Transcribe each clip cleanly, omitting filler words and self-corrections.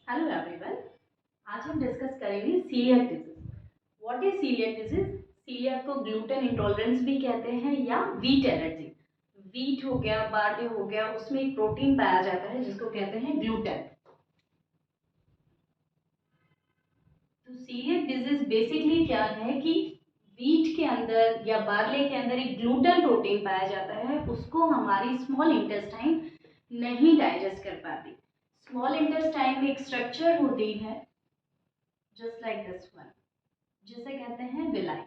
Hello everyone. आज हम discuss करेंगे celiac disease. What is celiac disease? Celiac को ग्लूटेन इंटॉलरेंस भी कहते हैं या व्हीट एलर्जी। व्हीट हो गया, बार्ले हो गया, उसमें एक प्रोटीन पाया जाता है जिसको कहते हैं ग्लूटेन। तो सीलियक डिजीज बेसिकली क्या है कि व्हीट के अंदर या बार्ले के अंदर एक ग्लूटेन प्रोटीन पाया जाता है, उसको हमारी स्मॉल इंटेस्टाइन नहीं डाइजेस्ट कर पाती। स्मॉल इंटेस्टाइन में एक स्ट्रक्चर होती है जस्ट लाइक दिस वन, जिसे कहते हैं विलाई।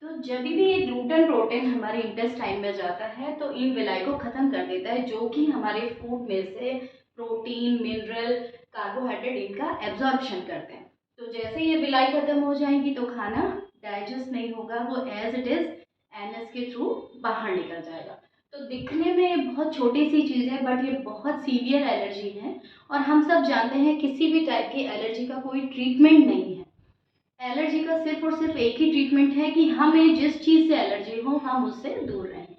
तो जब भी ये ग्लूटेन प्रोटीन हमारे इंटेस्टाइन में जाता है तो इन विलाई को खत्म कर देता है, जो कि हमारे फूड में से प्रोटीन, मिनरल, कार्बोहाइड्रेट इनका एब्जॉर्प्शन करते हैं। तो जैसे ये विलाई खत्म हो जाएंगी तो खाना डाइजेस्ट नहीं होगा, वो एज इट इज एनएस के थ्रू बाहर निकल जाएगा। तो दिखने में बहुत छोटी सी चीज़ है बट ये बहुत सीवियर एलर्जी है। और हम सब जानते हैं किसी भी टाइप की एलर्जी का कोई ट्रीटमेंट नहीं है। एलर्जी का सिर्फ और सिर्फ एक ही ट्रीटमेंट है कि हमें जिस चीज़ से एलर्जी हो हम उससे दूर रहें।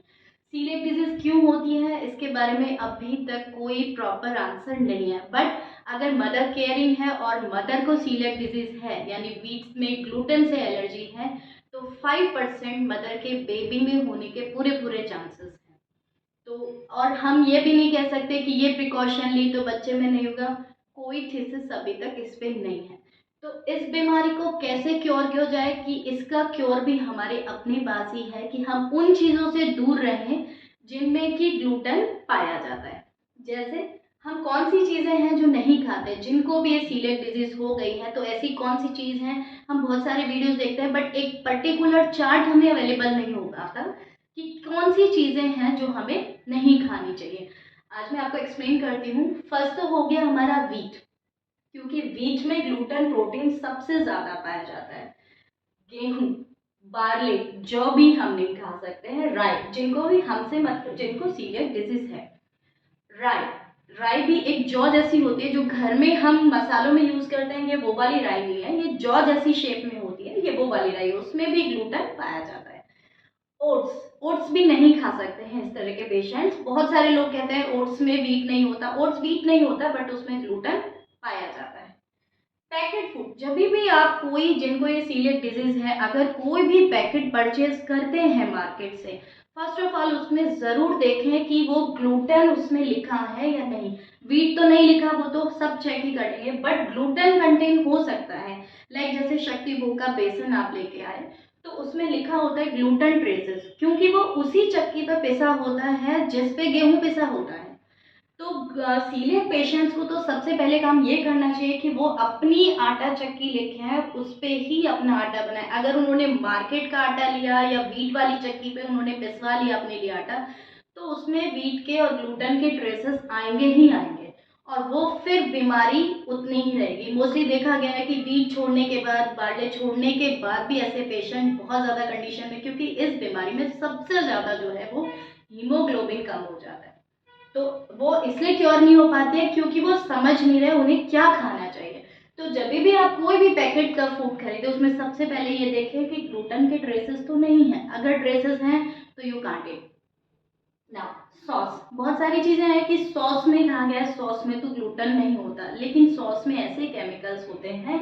सीलियक डिजीज क्यों होती है इसके बारे में अभी तक कोई प्रॉपर आंसर नहीं है, बट अगर मदर केयरिंग है और मदर को सीलियक डिजीज है यानी वीट्स में ग्लूटेन से एलर्जी है तो 5% मदर के बेबी में होने के पूरे पूरे चांसेस हैं। तो और हम ये भी नहीं कह सकते कि ये प्रिकॉशन ली तो बच्चे में नहीं होगा, कोई थीसिस अभी तक इस पे नहीं है। तो इस बीमारी को कैसे क्योर किया जाए कि इसका क्योर भी हमारे अपने पास ही है कि हम उन चीज़ों से दूर रहें जिनमें कि ग्लूटेन पाया जाता है। जैसे हम कौन सी चीज़ें हैं जो नहीं खाते, जिनको भी ये सीलियक डिजीज हो गई है तो ऐसी कौन सी चीज़ है। हम बहुत सारे वीडियोस देखते हैं बट एक पर्टिकुलर चार्ट हमें अवेलेबल नहीं हो पाता कि कौन सी चीज़ें हैं जो हमें नहीं खानी चाहिए। आज मैं आपको एक्सप्लेन करती हूँ। फर्स्ट तो हो गया हमारा वीट, क्योंकि वीट में ग्लूटेन प्रोटीन सबसे ज़्यादा पाया जाता है। गेहूं, बार्ले, जौ भी हम नहीं खा सकते हैं। राई, जिनको भी हमसे मतलब जिनको सीलियक डिजीज है, राई, राई भी एक जौ जैसी होती है जो घर में हम मसालों में यूज करते हैं। ये वो वाली राई नहीं है, ये जौ जैसी शेप में होती है, ये वो वाली राई, उसमें भी ग्लूटेन पाया जाता है। ओट्स, ओट्स भी नहीं खा सकते हैं इस तरह के पेशेंट्स। बहुत सारे लोग कहते हैं ओट्स में वीट नहीं होता, ओट्स वीट नहीं होता बट उसमें ग्लूटेन पाया जाता है। पैकेट फूड, जब भी आप कोई जिनको ये सीलियक डिजीज है अगर कोई भी पैकेट परचेज करते हैं मार्केट से, फर्स्ट ऑफ ऑल उसमें ज़रूर देखें कि वो ग्लूटेन उसमें लिखा है या नहीं। वीट तो नहीं लिखा, वो तो सब चेक ही करेंगे, बट ग्लूटेन कंटेन हो सकता है। लाइक जैसे शक्ति भोग का बेसन आप लेके आए तो उसमें लिखा होता है ग्लूटेन ट्रेसेस, क्योंकि वो उसी चक्की पर पिसा होता है जिस पे गेहूं पिसा होता है। तो सीलियक पेशेंट्स को तो सबसे पहले काम ये करना चाहिए कि वो अपनी आटा चक्की लेके आए, उस पे ही अपना आटा बनाए। अगर उन्होंने मार्केट का आटा लिया या वीट वाली चक्की पे उन्होंने पिसवा लिया अपने लिए आटा, तो उसमें वीट के और ग्लूटेन के ट्रेसेस आएंगे ही आएंगे और वो फिर बीमारी उतनी ही रहेगी। मोस्टली देखा गया है कि वीट छोड़ने के बाद, बार्ले छोड़ने के बाद भी ऐसे पेशेंट बहुत ज़्यादा कंडीशन में, क्योंकि इस बीमारी में सबसे ज़्यादा जो है वो हीमोग्लोबिन कम हो जाता है। तो वो इसलिए क्योर नहीं हो पाते हैं क्योंकि वो समझ नहीं रहे उन्हें क्या खाना चाहिए। तो जब भी आप कोई भी पैकेट का फूड खरीदे उसमें सबसे पहले ये देखें कि ग्लूटेन के ट्रेसेस तो नहीं है। अगर ट्रेसेस हैं तो you can't it. Now sauce, बहुत सारी चीज़ें हैं कि सॉस में कहा गया है सॉस में तो ग्लूटेन नहीं होता, लेकिन सॉस में ऐसे केमिकल्स होते हैं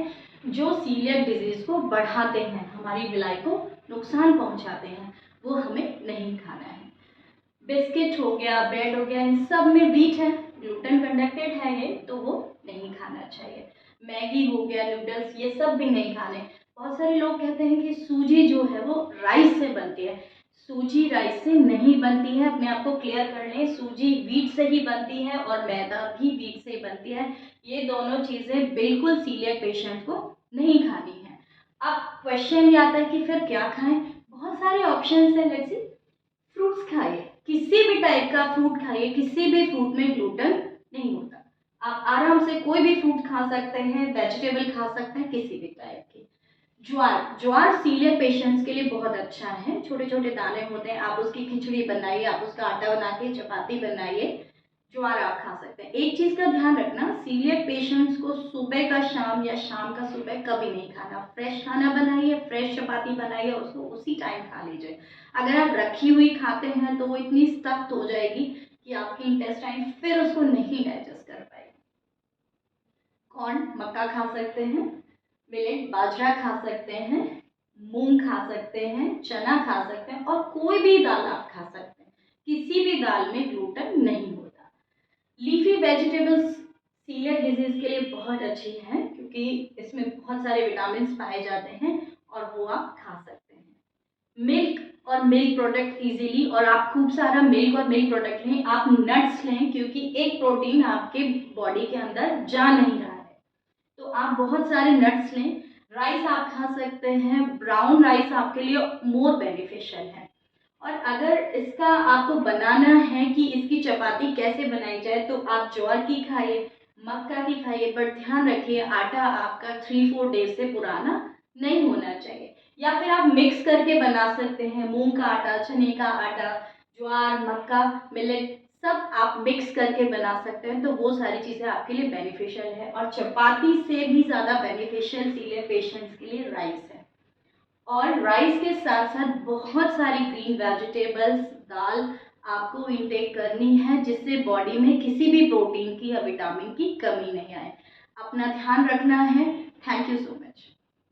जो सीलियक डिजीज को बढ़ाते हैं, हमारी विलाई को नुकसान पहुंचाते हैं, वो हमें नहीं खाना है। बिस्किट हो गया, ब्रेड हो गया, इन सब में व्हीट है, ग्लूटेन कंडक्टेड है ये, तो वो नहीं खाना चाहिए। मैगी हो गया, नूडल्स, ये सब भी नहीं खाने। बहुत सारे लोग कहते हैं कि सूजी जो है वो राइस से बनती है। सूजी राइस से नहीं बनती है, अपने आप को क्लियर कर लें। सूजी व्हीट से ही बनती है और मैदा भी व्हीट से ही बनती है। ये दोनों चीज़ें बिल्कुल सीलियक पेशेंट को नहीं खानी है। अब क्वेश्चन ये आता है कि फिर क्या खाएं? बहुत सारे ऑप्शन हैं। लेट्स सी, फ्रूट्स खाइए, किसी भी टाइप का फ्रूट खाइए, किसी भी फ्रूट में ग्लूटेन नहीं होता। आप आराम से कोई भी फ्रूट खा सकते हैं, वेजिटेबल खा सकते हैं किसी भी टाइप की। ज्वार, ज्वार सीलियक पेशेंट्स के लिए बहुत अच्छा है। छोटे छोटे दाने होते हैं, आप उसकी खिचड़ी बनाइए, आप उसका आटा बना के चपाती बनाइए, ज्वार आप खा सकते हैं। एक चीज़ का ध्यान रखना, सीलियक पेशेंट्स को सुबह का शाम या शाम का सुबह कभी नहीं खाना। फ्रेश खाना बनाइए, फ्रेश चपाती बनाइए, उसको उसी टाइम खा लीजिए। अगर आप रखी हुई खाते हैं तो वो इतनी सख्त हो जाएगी कि आपकी इंटेस्टाइन फिर उसको नहीं डाइजेस्ट कर पाएगी। कॉर्न, मक्का खा सकते हैं, मिलेट, बाजरा खा सकते हैं, मूंग खा सकते हैं, चना खा सकते हैं और कोई भी दाल आप खा सकते हैं। किसी भी दाल में ग्लूटेन नहीं होता। लीफी वेजिटेबल्स सीलियक डिजीज के लिए बहुत अच्छी हैं क्योंकि इसमें बहुत सारे विटामिन पाए जाते हैं और वो आप खा सकते हैं। मिल्क और मिल्क प्रोडक्ट इजीली, और आप खूब सारा मिल्क और मिल्क प्रोडक्ट लें, आप नट्स लें क्योंकि एक प्रोटीन आपके बॉडी के अंदर जा नहीं रहा है, तो आप बहुत सारे नट्स लें। राइस आप खा सकते हैं, ब्राउन राइस आपके लिए मोर बेनिफिशियल है। और अगर इसका आपको बनाना है कि इसकी चपाती कैसे बनाई जाए, तो आप ज्वार की खाइए, मक्का की खाइए, पर ध्यान रखिए आटा आपका 3-4 डेज से पुराना नहीं होना चाहिए। या फिर आप मिक्स करके बना सकते हैं, मूंग का आटा, चने का आटा, ज्वार, मक्का, मिलेट, सब आप मिक्स करके बना सकते हैं, तो वो सारी चीज़ें आपके लिए बेनिफिशियल है। और चपाती से भी ज़्यादा बेनिफिशियल इसीलिए पेशेंट्स के लिए राइस है। और राइस के साथ साथ बहुत सारी ग्रीन वेजिटेबल्स, दाल आपको इंटेक करनी है जिससे बॉडी में किसी भी प्रोटीन की या विटामिन की कमी नहीं आए। अपना ध्यान रखना है। Thank you so much.